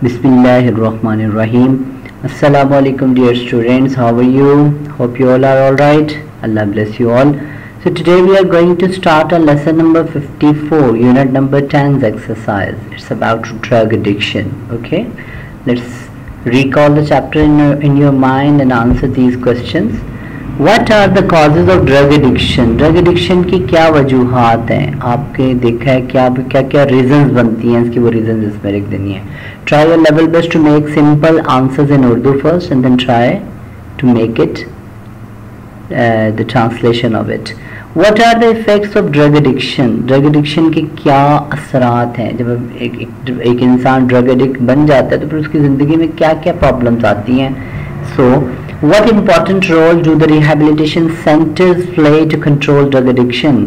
Bismillahirrahmanirrahim. Assalamu alaikum dear students, how are you? Hope you all are alright. Allah bless you all. So today we are going to start our lesson number 54, unit number 10's exercise. It's about drug addiction. Okay, let's recall the chapter in your mind and answer these questions. What are the causes of drug addiction? Drug addiction की क्या वजूहात हैं? आपके देखा है क्या क्या reasons बनती हैं इसकी, वो reasons इसमें लिख देनी है. Try your level best to make simple answers in Urdu first and then try to make it the translation of it. What are the effects of drug addiction? Drug addiction के क्या असरात हैं? जब एक इंसान drug addict बन जाता है तो फिर उसकी ज़िंदगी में क्या क्या problems आती हैं. So what important role do the rehabilitation centers play to control drug addiction?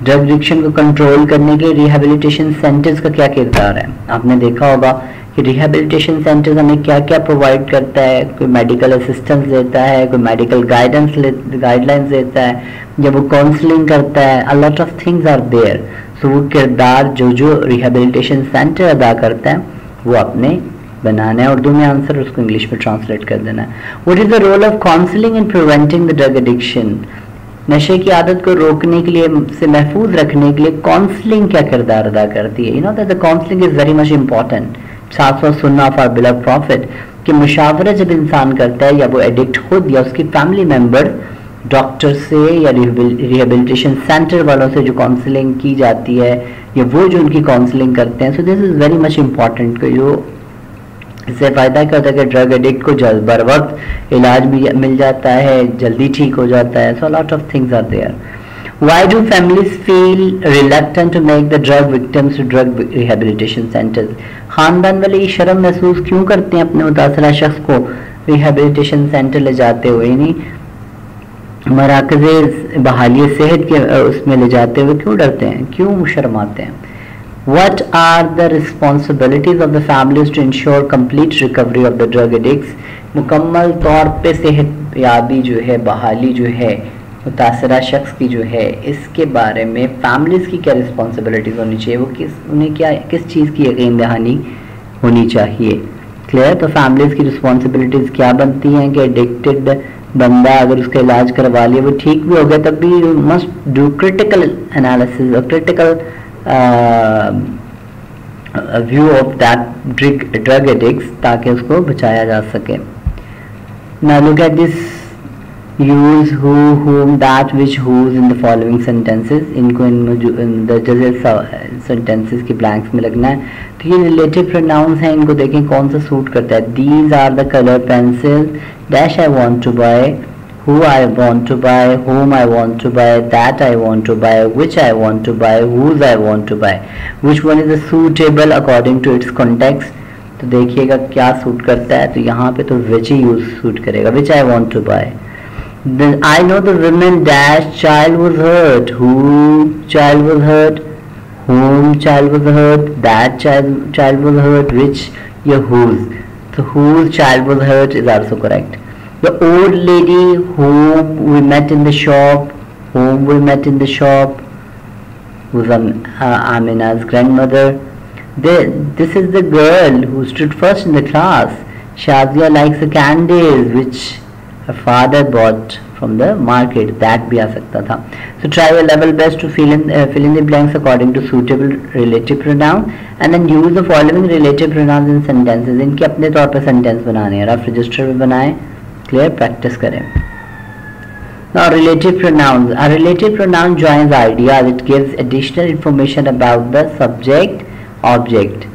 Drug addiction को कंट्रोल करने के रिहेबिलिटेशन सेंटर्स का क्या किरदार है? आपने देखा होगा कि रिहेबिलिटेशन सेंटर्स हमें क्या क्या प्रोवाइड करता है. कोई मेडिकल असिस्टेंस देता है, कोई मेडिकल गाइडलाइंस देता है, जब वो काउंसलिंग करता है. A lot of things are there. So वो किरदार जो रिहेबिलिटेशन सेंटर अदा करता है वो आपने बनाना है. उर्दू में आंसर, उसको इंग्लिश में ट्रांसलेट कर देना है. What is the role of counselling in preventing the drug addiction? नशे की आदत को रोकने के लिए, से महफूज रखने के लिए काउंसलिंग क्या किरदार अदा करती है? You know that the counselling is very much important. साथ साथ सुन्ना ऑफ आवर बिलव्ड प्रॉफिट कि मुशावरा जब इंसान करता है, या वो एडिक्ट खुद या उसकी फैमिली मेंबर, डॉक्टर से या रिहेबिलिटेशन सेंटर वालों से जो काउंसलिंग की जाती है, या वो जो उनकी काउंसलिंग करते हैं. So this is very much important. जो इससे फ़ायदा क्या होता है कि ड्रग एडिक्ट को बर वक्त इलाज भी मिल जाता है, जल्दी ठीक हो जाता है. So lot of things are there. Why do families feel reluctant to make the drug victims to drug rehabilitation centers? खानदान वाले शर्म महसूस क्यों करते हैं अपने मुतासरा शख्स को रिहेबिलिटेशन सेंटर ले जाते हुए, नहीं मराकज़े बहाली सेहत के उसमें ले जाते हुए क्यों डरते हैं, क्यों शर्माते हैं? What are the responsibilities of the families to ensure complete recovery of the drug addicts? मुकम्मल तौर पे सेहत याबी जो है, बहाली जो है मुतासरा शख्स की जो है, इसके बारे में फैमिलीज़ की क्या रिस्पॉन्सिबिलिटीज़ होनी चाहिए? वो उन्हें किस चीज़ की यकीन दहानी होनी चाहिए? क्लियर. तो फैमिलीज़ की रिस्पॉन्सिबिलिटीज़ क्या बनती हैं कि एडिक्टेड बंदा अगर उसका इलाज करवा लिया, वो ठीक भी हो गया, तब भी you must do critical analysis और critical view of that drug addicts, ताकि उसको बचाया जा सके. Now look at this use, who, whom, that, which, whose in the following sentences. इनको इन जैसे sentences की blanks में लगना है. तो ये relative pronouns हैं, इनको देखें कौन सा सूट करता है. These are the color pencils dash I want to buy, who I want to buy, whom I want to buy, that I want to buy, which I want to buy, whose I want to buy. Which one is suitable according to its context? तो देखिएगा क्या suit करता है. तो यहाँ पे तो which he use suit करेगा, which I want to buy. Then I know the women dash child was hurt, who child was hurt, whom child was hurt, that child was hurt, which, your whose. So whose child was hurt is also correct. The old lady whom we met in the shop, whom we met in the shop was Amina's grandmother. This is the girl who stood first in the class. Shazia likes the candies which her father bought from the market. That भी आ सकता था. So try your level best to fill in the blanks according to suitable relative pronoun and then use the following relative pronouns in sentences. इनके अपने तौर पे sentence बनाने हैं, rough register में बनाएं, clear, practice करें. Now relative pronouns. A relative pronoun joins ideas. It gives additional information about the subject, object.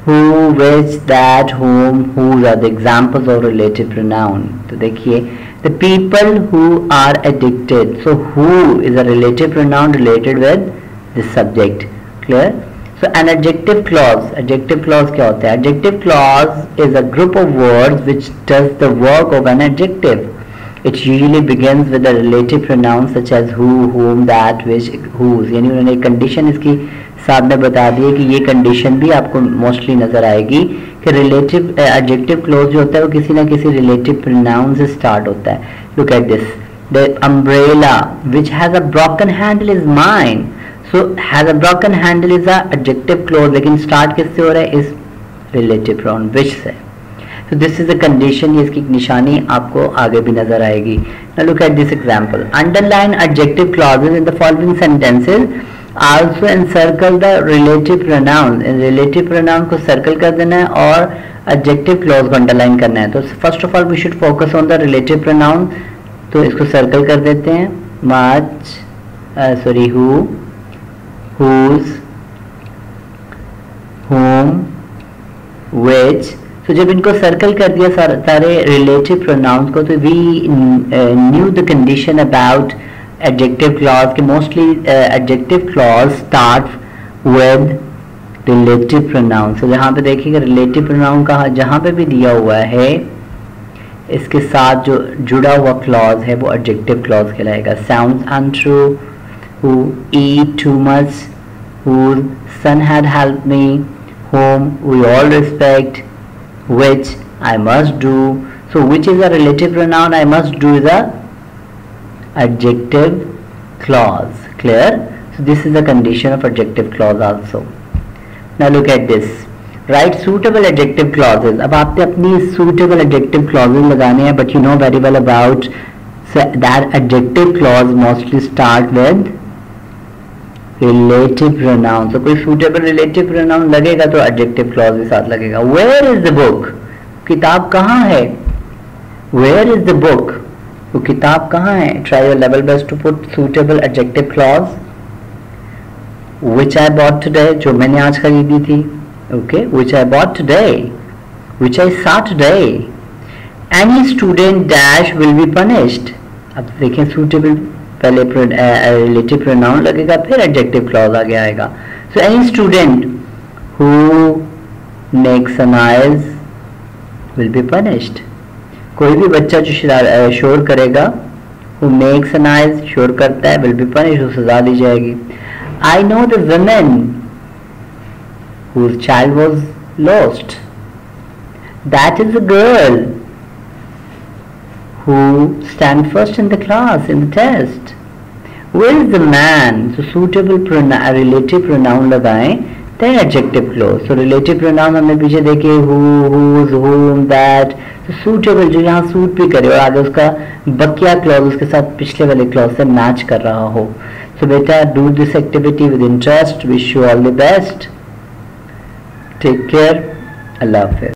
Who, which, that, whom, whose are the examples of relative pronoun. तो देखिए, the people who are addicted. So who is a relative pronoun related with the subject. Clear? So an adjective clause. Adjective clause क्या होता है? Adjective clause is a group of words which does the work of an adjective. It usually begins with a relative pronoun such as who, whom, that, which, whose. यानी उन्होंने एक condition इसकी साथ में बता दी है कि ये कंडीशन भी आपको मोस्टली नजर आएगी कि रिलेटिव एडजेक्टिव क्लोज जो होता है वो किसी ना किसी रिलेटिव प्रोनाउन से स्टार्ट होता है. Look at this, the umbrella which has a broken handle is mine. So has a broken handle is a adjective close, लेकिन स्टार्ट किससे हो रहा है? इस relative pronoun which से. So this is the condition, इसकी निशानी आपको आगे भी नजर आएगी. Now look at this example. Underline adjective clauses in the following sentences. Also encircle the relative pronoun. In relative pronoun को circle कर देना है और adjective clause को underline करना है. तो first of all we should focus on the relative pronoun. तो इसको circle कर देते हैं. Much, who, whose, whom, which. तो जब इनको सर्कल कर दिया सारे रिलेटिव प्रोनाउंस को, तो we knew the condition about adjective clause कि mostly adjective clause start with relative pronoun. तो जहाँ पे देखिएगा रिलेटिव प्रोनाउन कहाँ जहाँ पे भी दिया हुआ है इसके साथ जो जुड़ा हुआ क्लॉज है वो एडजेक्टिव क्लॉज कहलाएगा. Sounds untrue, who eat too much, whose son had helped me, whom we all respect, which I must do. So which is a relative pronoun, I must do the adjective clause. Clear? So this is the condition of adjective clause also. Now look at this. Write suitable adjective clauses. अब आपने अपनी suitable adjective clauses लगाने हैं, but you know very well about that adjective clause mostly start with relative pronoun. So कोई suitable relative pronoun लगेगा तो adjective clause भी साथ लगेगा. Where is the book? किताब कहाँ है? Where is the book? वो किताब कहाँ है? Try your level best to put suitable adjective clause. Which I bought today, जो मैंने आज खरीदी थी. Okay, which I bought today, which I saw today. Any student dash will be punished. अब देखें suitable पहले relative pronoun लगेगा फिर adjective clause आगे आएगा. So any student who makes a noise will be punished. कोई भी बच्चा जो शोर करेगा, who makes a noise शोर करता है, will be punished, उसे सजा दी जाएगी. I know the women whose child was lost. That is a girl who stand first in the class in the test. Where is the man? So suitable relative pronoun लगाएं, then adjective clause. So relative pronoun हमने पीछे देखे who, whose, whom, that. So suitable जो यहाँ suit भी करे और आगे उसका बकिया clause उसके साथ पिछले वाले clause से match कर रहा हो. So बेटा do this activity with interest. Wish you all the best. Take care. Allah Hafiz.